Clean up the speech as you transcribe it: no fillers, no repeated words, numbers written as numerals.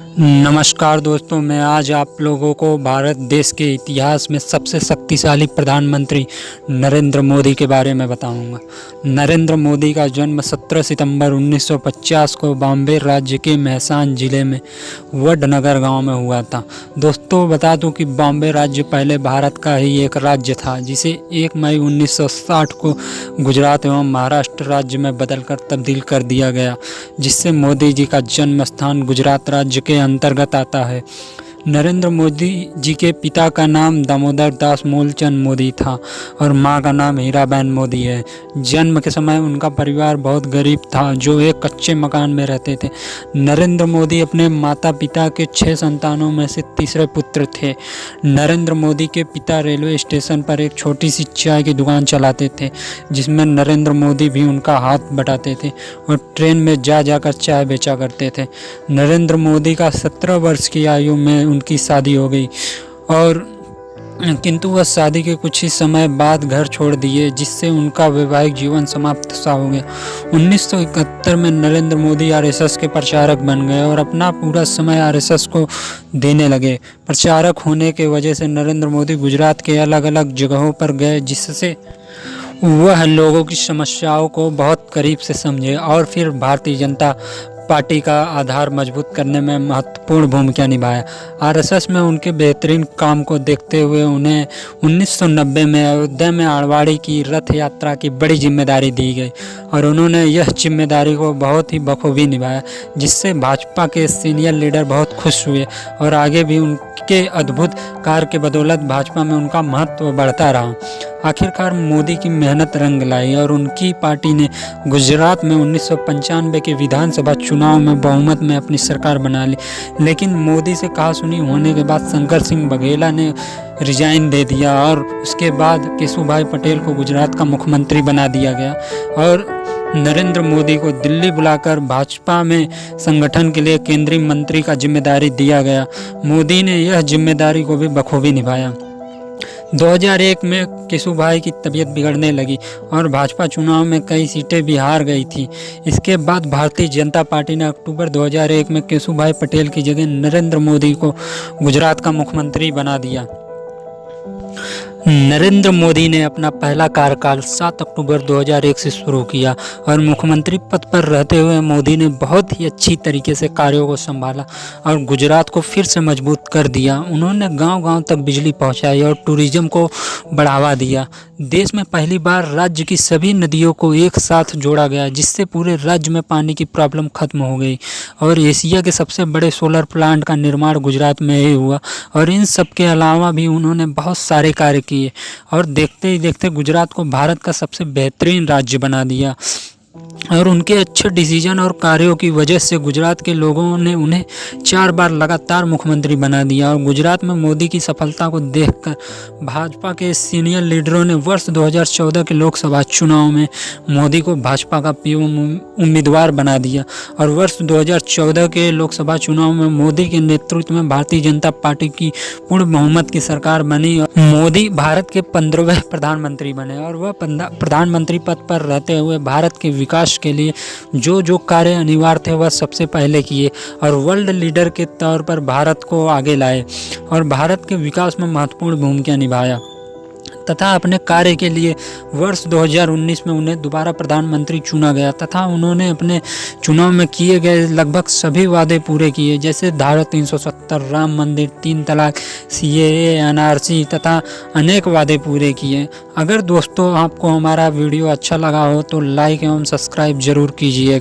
नमस्कार दोस्तों, मैं आज आप लोगों को भारत देश के इतिहास में सबसे शक्तिशाली प्रधानमंत्री नरेंद्र मोदी के बारे में बताऊंगा। नरेंद्र मोदी का जन्म 17 सितंबर 1950 को बॉम्बे राज्य के मेहसान ज़िले में वडनगर गांव में हुआ था। दोस्तों बता दूं कि बॉम्बे राज्य पहले भारत का ही एक राज्य था, जिसे 1 मई 1960 को गुजरात एवं महाराष्ट्र राज्य में बदलकर तब्दील कर दिया गया, जिससे मोदी जी का जन्म स्थान गुजरात राज्य के अंतर्गत आता है। नरेंद्र मोदी जी के पिता का नाम दामोदर दास मूलचंद मोदी था और मां का नाम हीराबेन मोदी है। जन्म के समय उनका परिवार बहुत गरीब था, जो एक कच्चे मकान में रहते थे। नरेंद्र मोदी अपने माता पिता के 6 संतानों में से तीसरे पुत्र थे। नरेंद्र मोदी के पिता रेलवे स्टेशन पर एक छोटी सी चाय की दुकान चलाते थे, जिसमें नरेंद्र मोदी भी उनका हाथ बटाते थे और ट्रेन में जा जाकर चाय बेचा करते थे। नरेंद्र मोदी का 17 वर्ष की आयु में उनकी शादी हो गई और किंतु वह शादी के कुछ ही समय बाद घर छोड़ दिए, जिससे उनका वैवाहिक जीवन समाप्त सा हो गया। 1971 में नरेंद्र मोदी आरएसएस के प्रचारक बन गए और अपना पूरा समय आरएसएस को देने लगे। प्रचारक होने के वजह से नरेंद्र मोदी गुजरात के अलग अलग जगहों पर गए, जिससे वह लोगों की समस्याओं को बहुत करीब से समझे और फिर भारतीय जनता पार्टी का आधार मजबूत करने में महत्वपूर्ण भूमिका निभाया। आरएसएस में उनके बेहतरीन काम को देखते हुए उन्हें 1990 में अयोध्या में आड़वाड़ी की रथ यात्रा की बड़ी जिम्मेदारी दी गई और उन्होंने यह जिम्मेदारी को बहुत ही बखूबी निभाया, जिससे भाजपा के सीनियर लीडर बहुत खुश हुए और आगे भी उनके अद्भुत कार्य के बदौलत भाजपा में उनका महत्व बढ़ता रहा। आखिरकार मोदी की मेहनत रंग लाई और उनकी पार्टी ने गुजरात में 1995 के विधानसभा चुनाव में बहुमत में अपनी सरकार बना ली। लेकिन मोदी से कहासुनी होने के बाद शंकर सिंह बघेला ने रिजाइन दे दिया और उसके बाद केशुभाई पटेल को गुजरात का मुख्यमंत्री बना दिया गया और नरेंद्र मोदी को दिल्ली बुलाकर भाजपा में संगठन के लिए केंद्रीय मंत्री का जिम्मेदारी दिया गया। मोदी ने यह जिम्मेदारी को भी बखूबी निभाया। 2001 में केशुभाई की तबीयत बिगड़ने लगी और भाजपा चुनाव में कई सीटें भी हार गई थी। इसके बाद भारतीय जनता पार्टी ने अक्टूबर 2001 में केशुभाई पटेल की जगह नरेंद्र मोदी को गुजरात का मुख्यमंत्री बना दिया। नरेंद्र मोदी ने अपना पहला कार्यकाल 7 अक्टूबर 2001 से शुरू किया और मुख्यमंत्री पद पर रहते हुए मोदी ने बहुत ही अच्छी तरीके से कार्यों को संभाला और गुजरात को फिर से मजबूत कर दिया। उन्होंने गांव-गांव तक बिजली पहुंचाई और टूरिज्म को बढ़ावा दिया। देश में पहली बार राज्य की सभी नदियों को एक साथ जोड़ा गया, जिससे पूरे राज्य में पानी की प्रॉब्लम खत्म हो गई और एशिया के सबसे बड़े सोलर प्लांट का निर्माण गुजरात में ही हुआ। और इन सब के अलावा भी उन्होंने बहुत सारे कार्य किए और देखते ही देखते गुजरात को भारत का सबसे बेहतरीन राज्य बना दिया। और उनके अच्छे डिसीजन और कार्यों की वजह से गुजरात के लोगों ने उन्हें 4 बार लगातार मुख्यमंत्री बना दिया। और गुजरात में मोदी की सफलता को देखकर भाजपा के सीनियर लीडरों ने वर्ष 2014 के लोकसभा चुनाव में मोदी को भाजपा का उम्मीदवार बना दिया और वर्ष 2014 के लोकसभा चुनाव में मोदी के नेतृत्व में भारतीय जनता पार्टी की पूर्ण बहुमत की सरकार बनी। मोदी भारत के 15वें प्रधानमंत्री बने और वह प्रधानमंत्री पद पर रहते हुए भारत के विकास के लिए जो कार्य अनिवार्य थे वह सबसे पहले किए और वर्ल्ड लीडर के तौर पर भारत को आगे लाए और भारत के विकास में महत्वपूर्ण भूमिका निभाया तथा अपने कार्य के लिए वर्ष 2019 में उन्हें दोबारा प्रधानमंत्री चुना गया तथा उन्होंने अपने चुनाव में किए गए लगभग सभी वादे पूरे किए, जैसे धारा 370, राम मंदिर, 3 तलाक, CAA, NRC तथा अनेक वादे पूरे किए। अगर दोस्तों आपको हमारा वीडियो अच्छा लगा हो तो लाइक एवं सब्सक्राइब जरूर कीजिएगा।